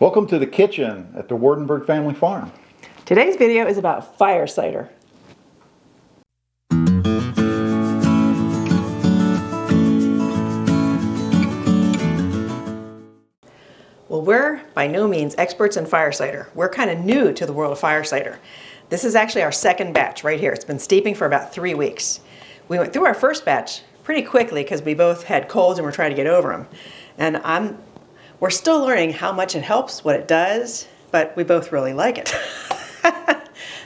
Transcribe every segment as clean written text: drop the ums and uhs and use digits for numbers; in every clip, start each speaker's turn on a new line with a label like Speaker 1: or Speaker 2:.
Speaker 1: Welcome to the kitchen at the Wardenberg Family Farm.
Speaker 2: Today's video is about fire cider. Well, we're by no means experts in fire cider. We're kind of new to the world of fire cider. This is actually our second batch right here. It's been steeping for about 3 weeks. We went through our first batch pretty quickly because we both had colds and we're trying to get over them. And we're still learning how much it helps, what it does, but we both really like it.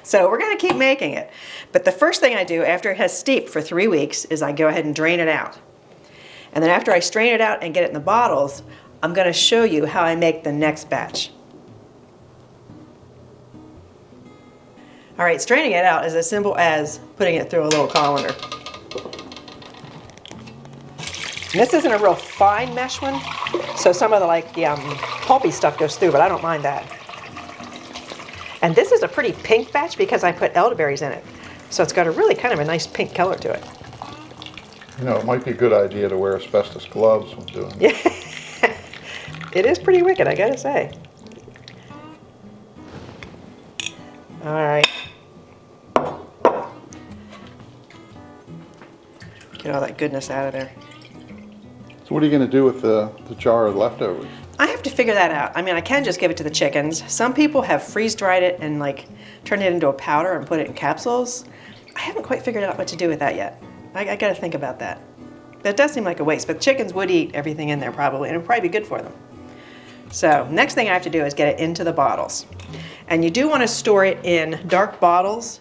Speaker 2: So we're going to keep making it. But the first thing I do after it has steeped for 3 weeks is I go ahead and drain it out. And then after I strain it out and get it in the bottles, I'm going to show you how I make the next batch. All right, straining it out is as simple as putting it through a little colander. And this isn't a real fine mesh one, so some of the pulpy stuff goes through, but I don't mind that. And this is a pretty pink batch because I put elderberries in it. So it's got a really kind of a nice pink color to it.
Speaker 1: You know, it might be a good idea to wear asbestos gloves when doing it.
Speaker 2: Yeah. It is pretty wicked, I gotta say. All right. Get all that goodness out of there.
Speaker 1: So what are you going to do with the jar of leftovers?
Speaker 2: I have to figure that out. I mean, I can just give it to the chickens. Some people have freeze-dried it and turned it into a powder and put it in capsules. I haven't quite figured out what to do with that yet. I got to think about that. But it does seem like a waste, but chickens would eat everything in there probably, and it would probably be good for them. So next thing I have to do is get it into the bottles. And you do want to store it in dark bottles.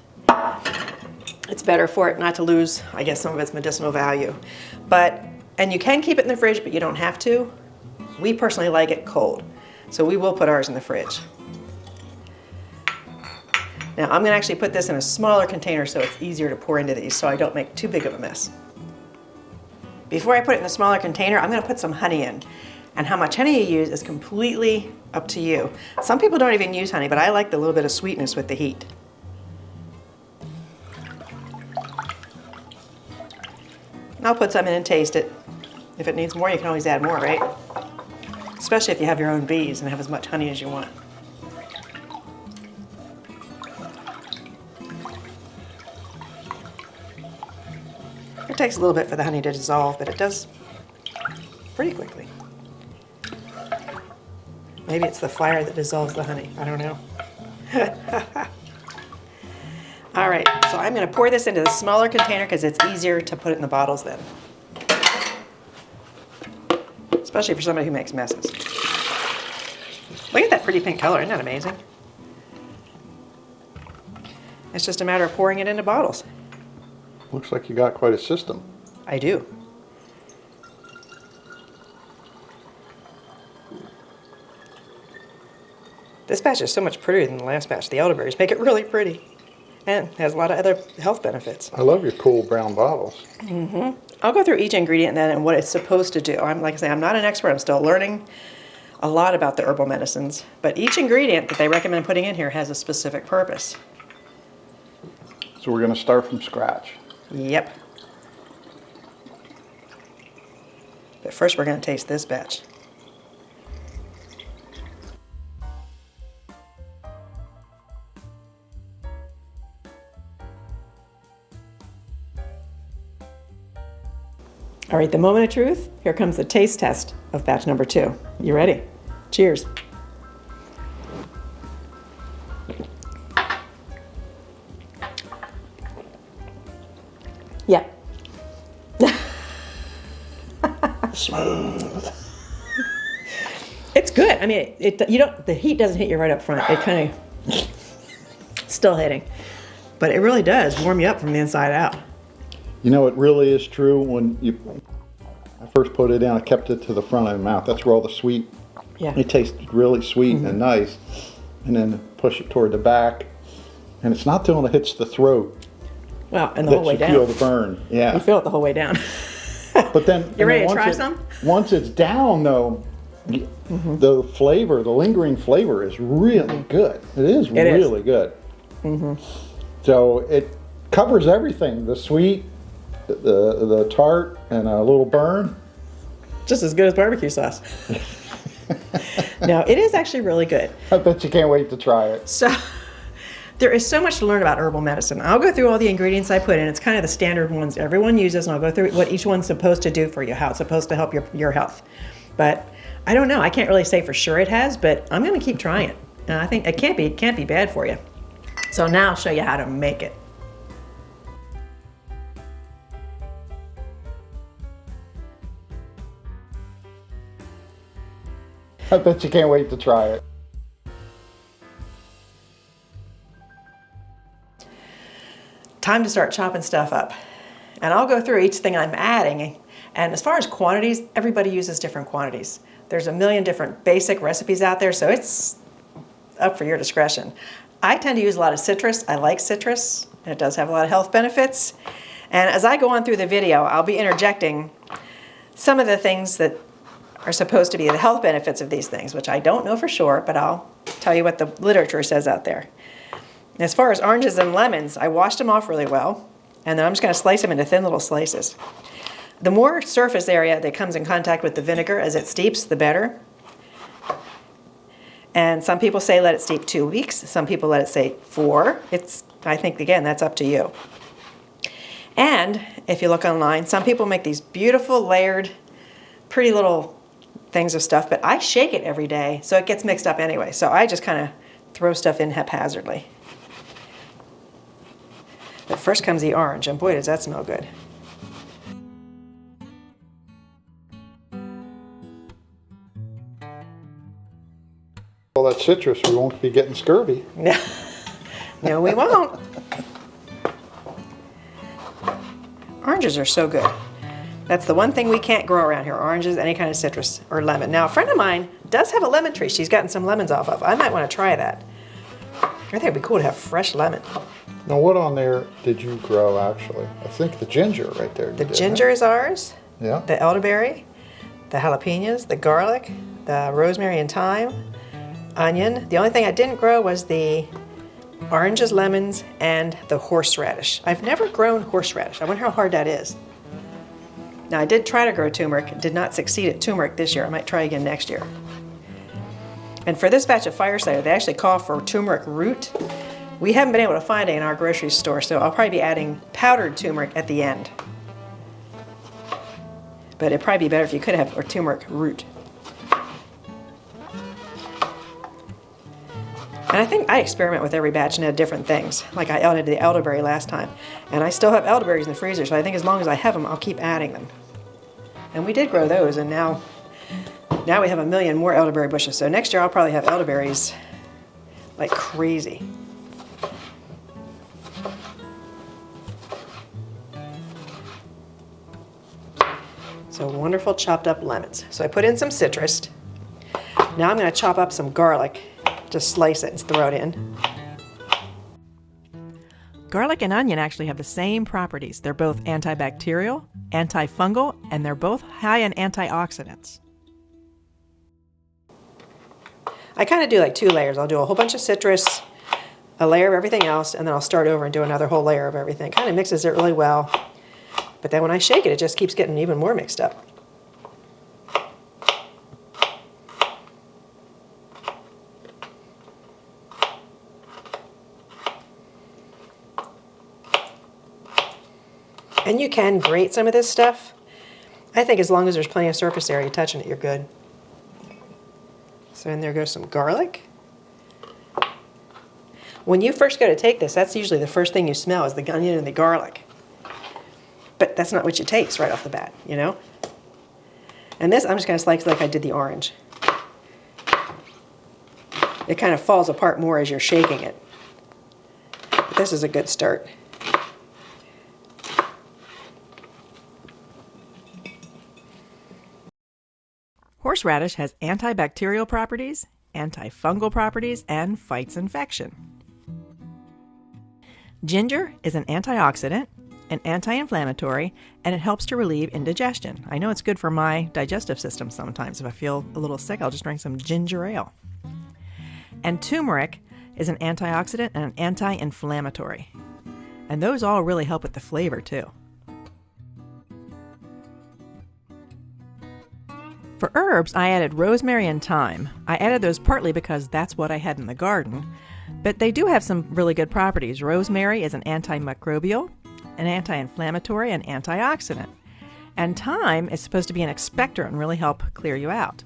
Speaker 2: It's better for it not to lose, I guess, some of its medicinal value. And you can keep it in the fridge, but you don't have to. We personally like it cold, so we will put ours in the fridge. Now I'm going to actually put this in a smaller container so it's easier to pour into these so I don't make too big of a mess. Before I put it in the smaller container, I'm going to put some honey in. And how much honey you use is completely up to you. Some people don't even use honey, but I like the little bit of sweetness with the heat. I'll put some in and taste it. If it needs more, you can always add more, right? Especially if you have your own bees and have as much honey as you want. It takes a little bit for the honey to dissolve, but it does pretty quickly. Maybe it's the fire that dissolves the honey. I don't know. All right, so I'm going to pour this into the smaller container because it's easier to put it in the bottles then. Especially for somebody who makes messes. Look at that pretty pink color, isn't that amazing? It's just a matter of pouring it into bottles.
Speaker 1: Looks like you got quite a system.
Speaker 2: I do. This batch is so much prettier than the last batch. The elderberries make it really pretty. And has a lot of other health benefits.
Speaker 1: I love your cool brown bottles.
Speaker 2: Mm-hmm. I'll go through each ingredient then and what it's supposed to do. Like I say, I'm not an expert. I'm still learning a lot about the herbal medicines. But each ingredient that they recommend putting in here has a specific purpose.
Speaker 1: So we're going to start from scratch.
Speaker 2: Yep. But first we're going to taste this batch. All right, the moment of truth. Here comes the taste test of batch number 2. You ready? Cheers. Yeah.
Speaker 1: Smooth.
Speaker 2: It's good. I mean, the heat doesn't hit you right up front. It kind of still hitting, but it really does warm you up from the inside out.
Speaker 1: You know, it really is true. When I first put it in, I kept it to the front of the mouth. That's where all the sweet, it tastes really sweet and nice. And then push it toward the back. And it's not till it hits the throat.
Speaker 2: Well, and the whole way down.
Speaker 1: You feel the burn, yeah.
Speaker 2: You feel it the whole way down.
Speaker 1: But then,
Speaker 2: you ready to try some?
Speaker 1: Once it's down, though, the flavor, the lingering flavor is really good. It is really good. So it covers everything. The sweet, the tart, and a little burn.
Speaker 2: Just as good as barbecue sauce. No, it is actually really good.
Speaker 1: I bet you can't wait to try it.
Speaker 2: So there is so much to learn about herbal medicine. I'll go through all the ingredients I put in. It's kind of the standard ones everyone uses, and I'll go through what each one's supposed to do for you, how it's supposed to help your health. But I don't know. I can't really say for sure it has, but I'm going to keep trying it. And I think it can't be bad for you. So now I'll show you how to make it.
Speaker 1: I bet you can't wait to try it.
Speaker 2: Time to start chopping stuff up. And I'll go through each thing I'm adding. And as far as quantities, everybody uses different quantities. There's a million different basic recipes out there, so it's up for your discretion. I tend to use a lot of citrus. I like citrus, and it does have a lot of health benefits. And as I go on through the video, I'll be interjecting some of the things that are supposed to be the health benefits of these things, which I don't know for sure, but I'll tell you what the literature says out there. As far as oranges and lemons, I washed them off really well, and then I'm just going to slice them into thin little slices. The more surface area that comes in contact with the vinegar as it steeps, the better. And some people say let it steep 2 weeks. Some people let it say 4. I think, again, that's up to you. And if you look online, some people make these beautiful layered, pretty little things of stuff, but I shake it every day, so it gets mixed up anyway. So I just kind of throw stuff in haphazardly. But first comes the orange, and boy, does that smell good.
Speaker 1: All that citrus, we won't be getting scurvy.
Speaker 2: No, no, we won't. Oranges are so good. That's the one thing we can't grow around here, oranges, any kind of citrus, or lemon. Now, a friend of mine does have a lemon tree she's gotten some lemons off of. I might want to try that. I think it'd be cool to have fresh lemon.
Speaker 1: Now, what on there did you grow, actually? I think the ginger right there.
Speaker 2: The ginger is ours.
Speaker 1: Yeah.
Speaker 2: The elderberry, the jalapenos, the garlic, the rosemary and thyme, onion. The only thing I didn't grow was the oranges, lemons, and the horseradish. I've never grown horseradish. I wonder how hard that is. Now, I did try to grow turmeric, did not succeed at turmeric this year. I might try again next year. And for this batch of fire cider, they actually call for turmeric root. We haven't been able to find it in our grocery store, so I'll probably be adding powdered turmeric at the end. But it'd probably be better if you could have a turmeric root. And I think I experiment with every batch and add different things. Like I added the elderberry last time. And I still have elderberries in the freezer, so I think as long as I have them, I'll keep adding them. And we did grow those, and now we have a million more elderberry bushes. So next year I'll probably have elderberries like crazy. So wonderful chopped up lemons. So I put in some citrus. Now I'm going to chop up some garlic. Just slice it and throw it in. Garlic and onion actually have the same properties. They're both antibacterial, antifungal, and they're both high in antioxidants. I kind of do like 2 layers. I'll do a whole bunch of citrus, a layer of everything else, and then I'll start over and do another whole layer of everything. Kind of mixes it really well. But then when I shake it, it just keeps getting even more mixed up. And you can grate some of this stuff. I think as long as there's plenty of surface area touching it, you're good. So in there goes some garlic. When you first go to take this, that's usually the first thing you smell is the onion and the garlic. But that's not what you taste right off the bat, you know? And this, I'm just going to slice like I did the orange. It kind of falls apart more as you're shaking it. But this is a good start. Horseradish has antibacterial properties, antifungal properties, and fights infection. Ginger is an antioxidant, an anti-inflammatory, and it helps to relieve indigestion. I know it's good for my digestive system sometimes. If I feel a little sick, I'll just drink some ginger ale. And turmeric is an antioxidant and an anti-inflammatory. And those all really help with the flavor too.
Speaker 3: For herbs, I added rosemary and thyme. I added those partly because that's what I had in the garden, but they do have some really good properties. Rosemary is an antimicrobial, an anti-inflammatory, and antioxidant. And thyme is supposed to be an expectorant and really help clear you out.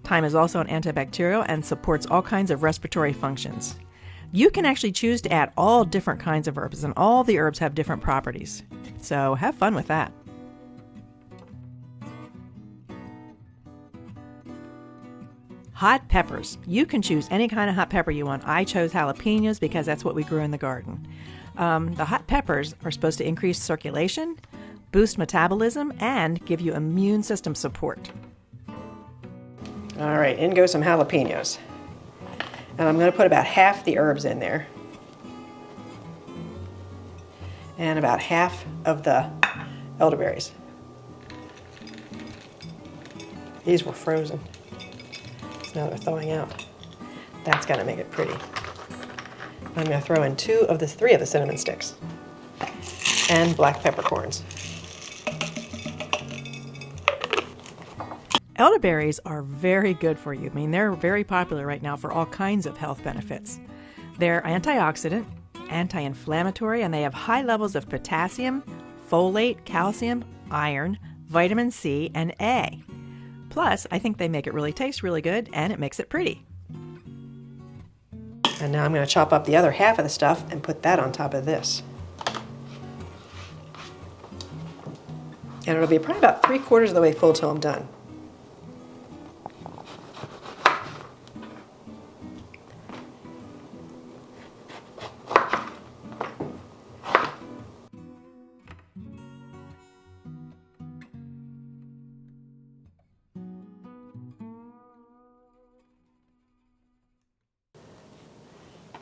Speaker 3: Thyme is also an antibacterial and supports all kinds of respiratory functions. You can actually choose to add all different kinds of herbs, and all the herbs have different properties. So have fun with that. Hot peppers. You can choose any kind of hot pepper you want. I chose jalapenos because that's what we grew in the garden. The hot peppers are supposed to increase circulation, boost metabolism, and give you immune system support.
Speaker 2: All right, in go some jalapenos. And I'm going to put about half the herbs in there. And about half of the elderberries. These were frozen. So now they're thawing out. That's going to make it pretty. I'm going to throw in 3 of the cinnamon sticks. And black peppercorns.
Speaker 3: Elderberries are very good for you. I mean, they're very popular right now for all kinds of health benefits. They're antioxidant, anti-inflammatory, and they have high levels of potassium, folate, calcium, iron, vitamin C, and A. Plus, I think they make it really taste really good, and it makes it pretty.
Speaker 2: And now I'm going to chop up the other half of the stuff and put that on top of this. And it'll be probably about 3/4 of the way full till I'm done.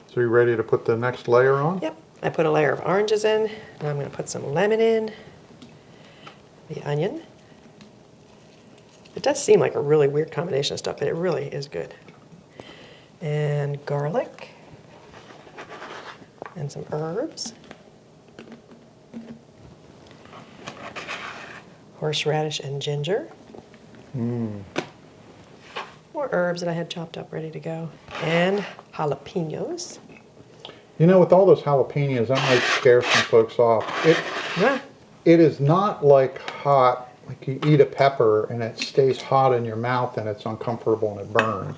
Speaker 1: So you ready to put the next layer on?
Speaker 2: Yep, I put a layer of oranges in, and I'm going to put some lemon in, the onion. It does seem like a really weird combination of stuff, but it really is good. And garlic, and some herbs. Horseradish and ginger. More herbs that I had chopped up ready to go. And jalapenos.
Speaker 1: You know, with all those jalapenos, that might scare some folks off.
Speaker 2: Yeah.
Speaker 1: It is not like hot, like you eat a pepper and it stays hot in your mouth and it's uncomfortable and it burns.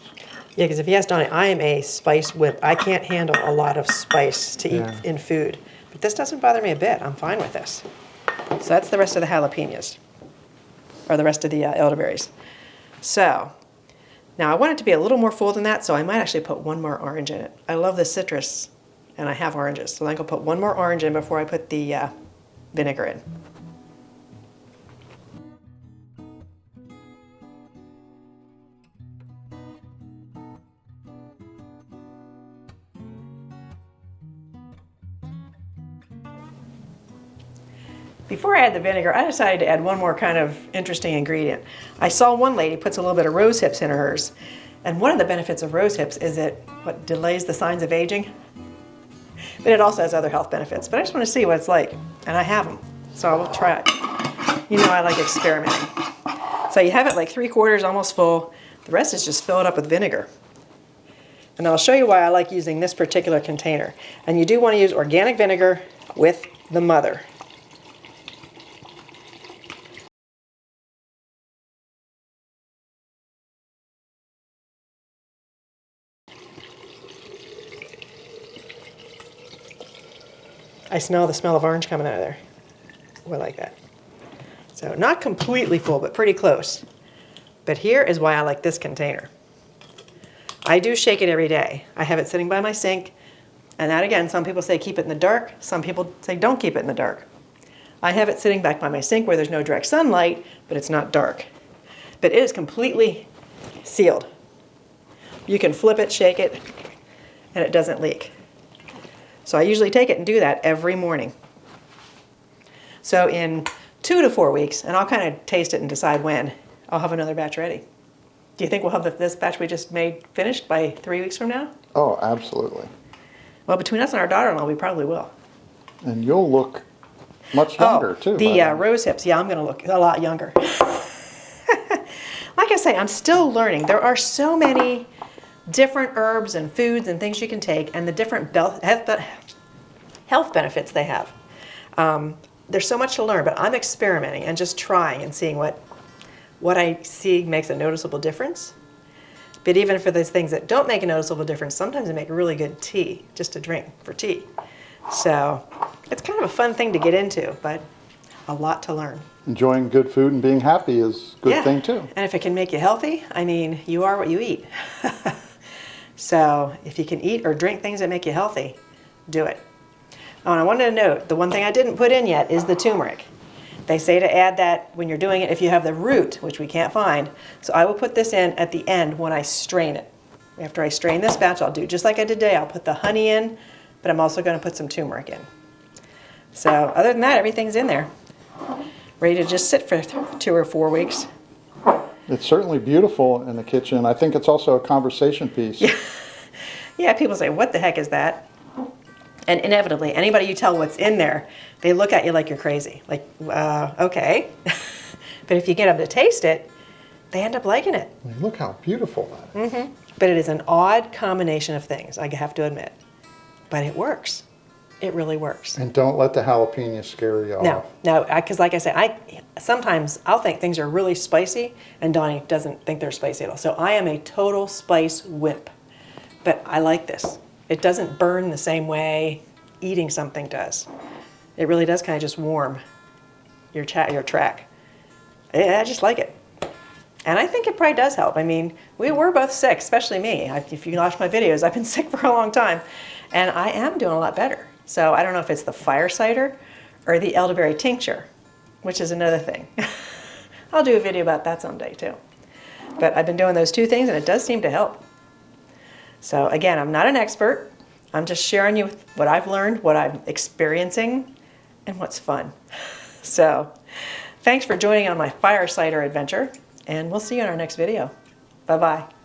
Speaker 2: Yeah, because if you ask Donnie, I am a spice wimp. I can't handle a lot of spice to eat in food. But this doesn't bother me a bit. I'm fine with this. So that's the rest of the jalapenos, or the rest of the elderberries. So now I want it to be a little more full than that, so I might actually put one more orange in it. I love the citrus, and I have oranges. So I'm going to put one more orange in before I put the vinegar in. Before I add the vinegar, I decided to add one more kind of interesting ingredient. I saw one lady puts a little bit of rose hips in hers, and one of the benefits of rose hips is it delays the signs of aging, but it also has other health benefits. But I just want to see what it's like, and I have them, so I will try it. You know I like experimenting. So you have it like 3/4 almost full. The rest is just fill it up with vinegar. And I'll show you why I like using this particular container. And you do want to use organic vinegar with the mother. I smell the smell of orange coming out of there. Oh, I like that. So not completely full, but pretty close. But here is why I like this container. I do shake it every day. I have it sitting by my sink. And that again, some people say keep it in the dark. Some people say don't keep it in the dark. I have it sitting back by my sink where there's no direct sunlight, but it's not dark. But it is completely sealed. You can flip it, shake it, and it doesn't leak. So I usually take it and do that every morning. So in 2 to 4 weeks, and I'll kind of taste it and decide when, I'll have another batch ready. Do you think we'll have this batch we just made finished by 3 weeks from now?
Speaker 1: Oh, absolutely.
Speaker 2: Well, between us and our daughter-in-law, we probably will.
Speaker 1: And you'll look much younger, too.
Speaker 2: The rose hips, yeah, I'm going to look a lot younger. like I say, I'm still learning. There are so many different herbs and foods and things you can take, and the different health benefits they have. There's so much to learn, but I'm experimenting and just trying and seeing what I see makes a noticeable difference. But even for those things that don't make a noticeable difference, sometimes they make really good tea, just to drink for tea. So it's kind of a fun thing to get into, but a lot to learn.
Speaker 1: Enjoying good food and being happy is a good thing too.
Speaker 2: And if it can make you healthy, I mean, you are what you eat. So if you can eat or drink things that make you healthy, do it. Oh, and I wanted to note, the one thing I didn't put in yet is the turmeric. They say to add that when you're doing it if you have the root, which we can't find. So I will put this in at the end when I strain it. After I strain this batch, I'll do just like I did today. I'll put the honey in, but I'm also going to put some turmeric in. So other than that, everything's in there, ready to just sit for 2 or 4 weeks.
Speaker 1: It's certainly beautiful in the kitchen. I think it's also a conversation piece.
Speaker 2: Yeah, people say, what the heck is that? And inevitably, anybody you tell what's in there, they look at you like you're crazy. Like, okay. But if you get them to taste it, they end up liking it.
Speaker 1: I mean, look how beautiful that is.
Speaker 2: Mm-hmm. But it is an odd combination of things, I have to admit. But it works. It really works.
Speaker 1: And don't let the jalapeno scare you off.
Speaker 2: No, because like I said, sometimes I'll think things are really spicy, and Donnie doesn't think they're spicy at all. So I am a total spice wimp. But I like this. It doesn't burn the same way eating something does. It really does kind of just warm your track. I just like it. And I think it probably does help. I mean, we were both sick, especially me. If you watch my videos, I've been sick for a long time. And I am doing a lot better. So I don't know if it's the fire cider or the elderberry tincture, which is another thing. I'll do a video about that someday too. But I've been doing those 2 things and it does seem to help. So again, I'm not an expert. I'm just sharing you what I've learned, what I'm experiencing, and what's fun. So thanks for joining on my fire cider adventure, and we'll see you in our next video. Bye-bye.